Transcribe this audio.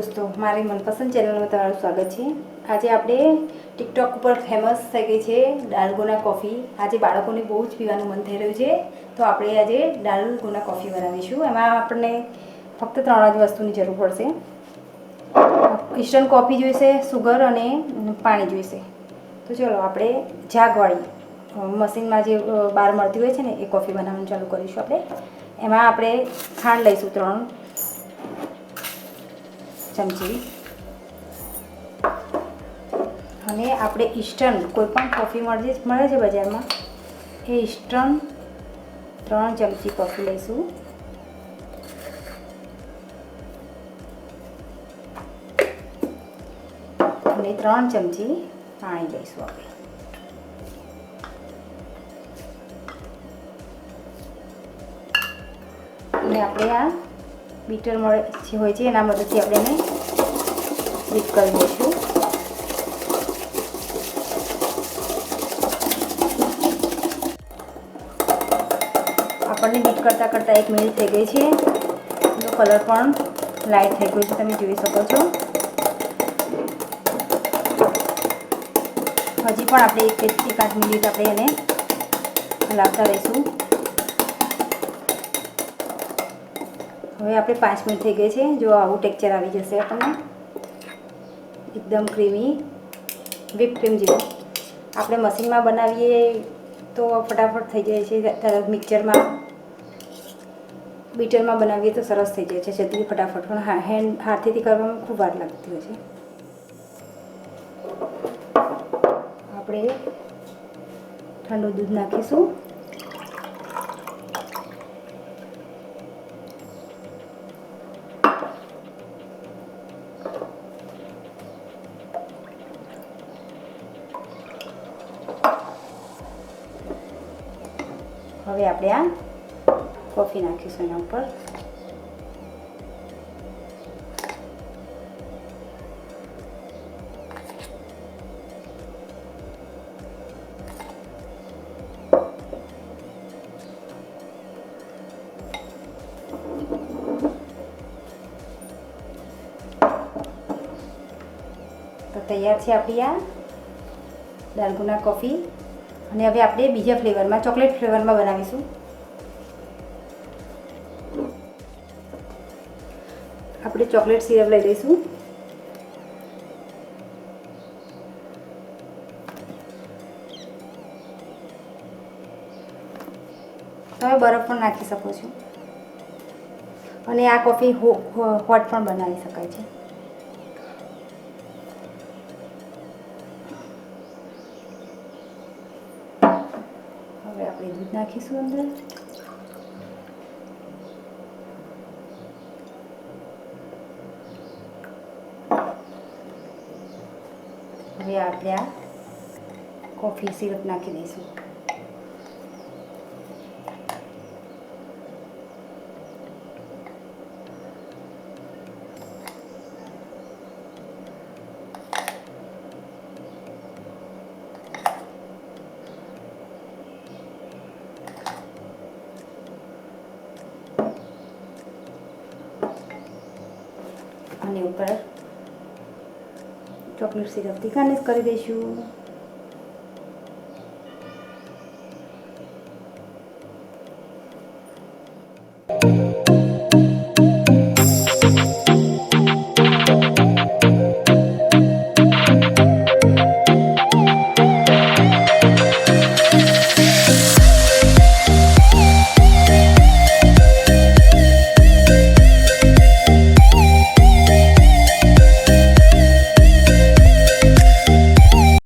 दोस्तों, मारी मनपसंद चैनल में તમારું સ્વાગત છે। આજે આપણે ટિકટોક ઉપર ફેમસ થઈ ગઈ છે ડાલગોના કોફી। આજે બાળકોને બહુ જ પીવાનું મન થઈ રહ્યું છે, તો આપણે આજે ડાલગોના કોફી બનાવીશું। એમાં આપણને ફક્ત 3 જ વસ્તુની જરૂર પડશે। ઇન્સ્ટન્ટ કોફી જોઈશે, સુગર અને પાણી જોઈશે। તો ચલો આપણે જાગવાળી મશીનમાં જે બહાર મળતી હોય છે ને એ કોફી બનાવવાનું ચાલુ કરીશું। એમાં આપણે ખાંડ લઈશું 3 ચમચી અને આપણે ઇન્સ્ટન્ટ કોઈપણ કોફી મળે છે બજારમાં, એ ઇન્સ્ટન્ટ 3 ચમચી કોફી લઈશું અને 3 ચમચી પાણી લઈશું આપણે। અને આપણે આ બીટર મળે હોય છે એના મદદથી આપણે એને બીટ કરી દઈશું। આપણને બીટ કરતાં 1 મિનિટ થઈ ગઈ છે, એનો કલર પણ લાઇટ થઈ ગયો છે, તમે જોઈ શકો છો। હજી પણ આપણે 1 થી 5 મિનિટ આપણે એને હલાવતા રહીશું। હવે આપણે 5 મિનિટ થઈ ગઈ છે, જો આવું ટેક્સચર આવી જશે આપણને એકદમ ક્રીમી વ્હીપ ક્રીમ જેવું। આપણે મશીનમાં બનાવીએ તો ફટાફટ થઈ જાય છે, તરત મિક્સરમાં બીટરમાં બનાવીએ તો સરસ થઈ જાય છે જલ્દી ફટાફટ, પણ હાથેથી કરવામાં ખૂબ વાર લાગતી હોય છે। આપણે ઠંડુ દૂધ નાખીશું હવે આપણે આ કોફી નાખીશું એના ઉપર। તો તૈયાર છે આપણી આ ડાલગોના કોફી। અને હવે આપણે બીજા ફ્લેવરમાં ચોકલેટ ફ્લેવરમાં બનાવીશું। આપણે ચોકલેટ સિરપ લઈ લઈશું, તમે બરફ પણ નાખી શકો છો અને આ કોફી હોટ પણ બનાવી શકાય છે। હવે આપણે દૂધ નાખીશું અંદર, હવે આપણે આ કોફી સિરપ નાખી દઈશું। અને ઉપર ચોકલેટ સિરપથી ગાર્નિશ કરી દઈશું।